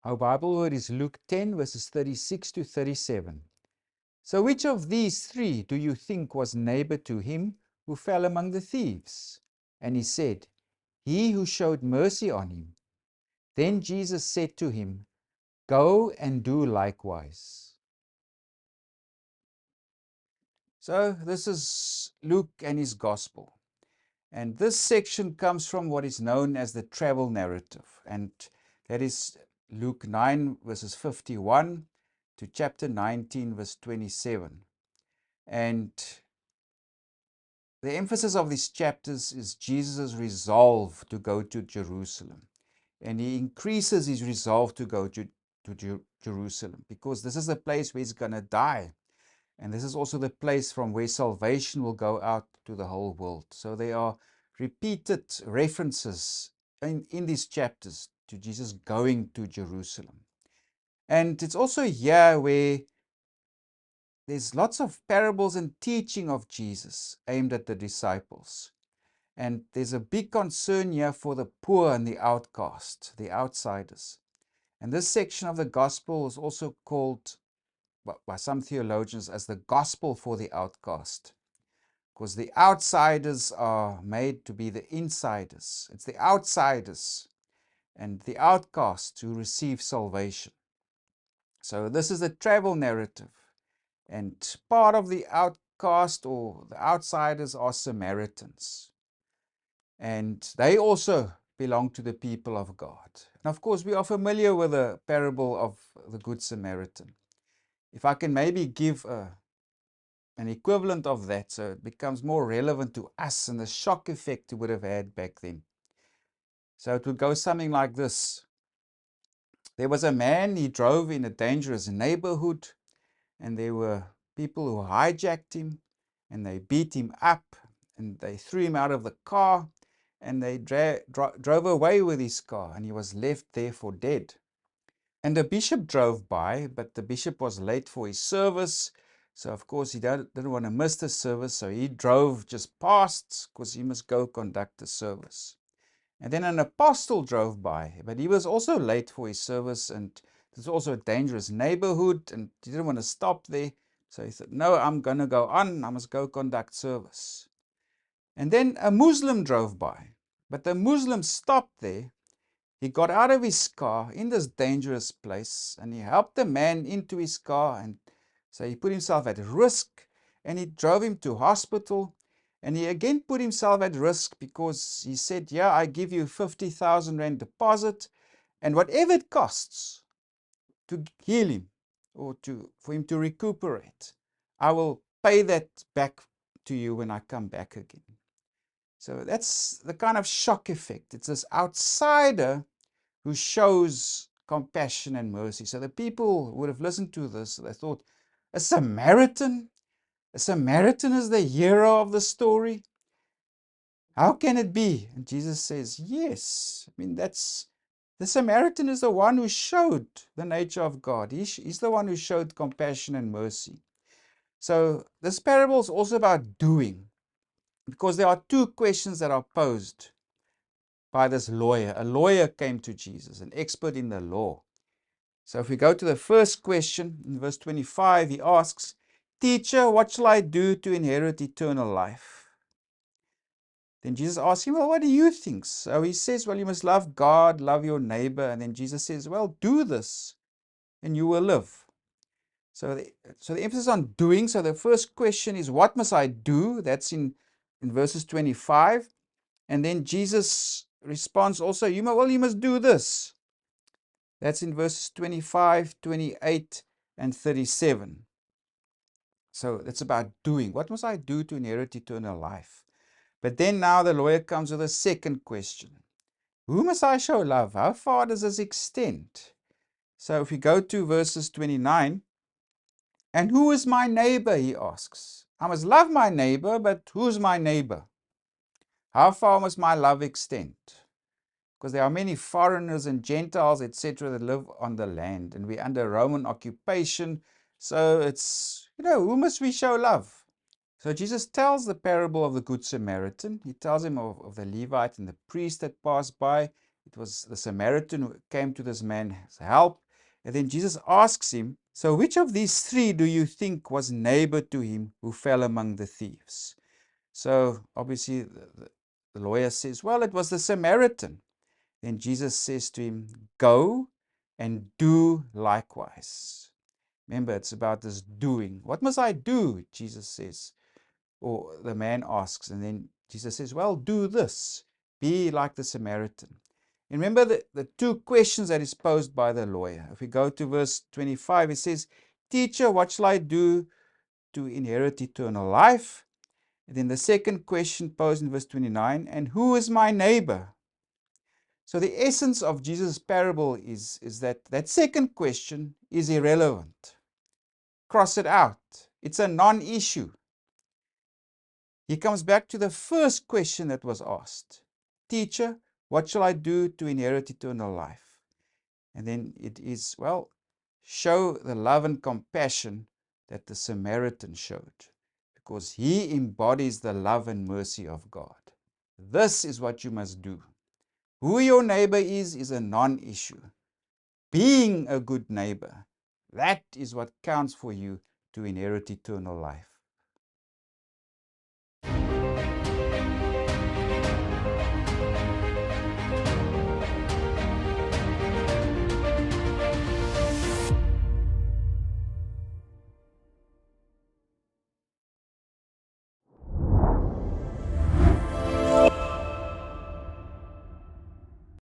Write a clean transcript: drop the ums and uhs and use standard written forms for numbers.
Our Bible word is Luke 10, verses 36 to 37. So which of these three do you think was neighbor to him who fell among the thieves? And he said, He who showed mercy on him. Then Jesus said to him, Go and do likewise. So this is Luke and his gospel. And this section comes from what is known as the travel narrative. And that is Luke 9, verses 51 to chapter 19, verse 27. And the emphasis of these chapters is Jesus' resolve to go to Jerusalem. And he increases his resolve to go to Jerusalem, because this is the place where he's going to die. And this is also the place from where salvation will go out to the whole world. So there are repeated references in these chapters to Jesus going to Jerusalem. And it's also here where there's lots of parables and teaching of Jesus aimed at the disciples. And there's a big concern here for the poor and the outcast, the outsiders. And this section of the gospel is also called by some theologians as the gospel for the outcast, because the outsiders are made to be the insiders. It's the outsiders and the outcasts who receive salvation. So this is the travel narrative, and part of the outcast or the outsiders are Samaritans, and they also belong to the people of God. And of course we are familiar with the parable of the Good Samaritan. If I can maybe give an equivalent of that, so it becomes more relevant to us and the shock effect it would have had back then. So it would go something like this. There was a man, he drove in a dangerous neighborhood, and there were people who hijacked him, and they beat him up, and they threw him out of the car, and they drove away with his car, and he was left there for dead. And the bishop drove by, but the bishop was late for his service. So, of course, he didn't want to miss the service. So he drove just past because he must go conduct the service. And then an apostle drove by, but he was also late for his service. And it was also a dangerous neighborhood, and he didn't want to stop there. So he said, no, I'm going to go on. I must go conduct service. And then a Muslim drove by, but the Muslim stopped there. He got out of his car in this dangerous place, and he helped the man into his car, and so he put himself at risk, and he drove him to hospital, and he again put himself at risk because he said, yeah, I give you 50,000 rand deposit, and whatever it costs to heal him or for him to recuperate, I will pay that back to you when I come back again. So that's the kind of shock effect. It's this outsider who shows compassion and mercy. So the people would have listened to this. They thought, a Samaritan? A Samaritan is the hero of the story? How can it be? And Jesus says, yes. I mean, the Samaritan is the one who showed the nature of God. He's the one who showed compassion and mercy. So this parable is also about doing, because there are two questions that are posed by this lawyer. A lawyer came to Jesus, an expert in the law. So if we go to the first question, in verse 25, he asks, Teacher, what shall I do to inherit eternal life? Then Jesus asks him, well, what do you think? So he says, well, you must love God, love your neighbor. And then Jesus says, well, do this and you will live. So the emphasis on doing. So the first question is, what must I do? That's in verses 25. And then Jesus responds also, you must do this. That's in verses 25, 28, and 37. So it's about doing. What must I do to inherit eternal life? But then now the lawyer comes with a second question. Who must I show love? How far does this extend? So if we go to verses 29, and who is my neighbor, he asks. I must love my neighbor, but who's my neighbor? How far must my love extend? Because there are many foreigners and Gentiles, etc., that live on the land, and we're under Roman occupation. So it's, who must we show love? So Jesus tells the parable of the Good Samaritan. He tells him of the Levite and the priest that passed by. It was the Samaritan who came to this man's help. And then Jesus asks him, so which of these three do you think was neighbor to him who fell among the thieves? So obviously the lawyer says, well, it was the Samaritan. Then Jesus says to him, go and do likewise. Remember, it's about this doing. What must I do? Jesus says, or the man asks, and then Jesus says, well, do this. Be like the Samaritan. And remember the two questions that is posed by the lawyer. If we go to verse 25, it says, teacher, what shall I do to inherit eternal life? And then the second question posed in verse 29, and who is my neighbor? So the essence of Jesus' parable is that second question is irrelevant. Cross it out. It's a non-issue. He comes back to the first question that was asked. Teacher, what shall I do to inherit eternal life? And then it is, well, show the love and compassion that the Samaritan showed, because he embodies the love and mercy of God. This is what you must do. Who your neighbor is a non-issue. Being a good neighbor, that is what counts for you to inherit eternal life.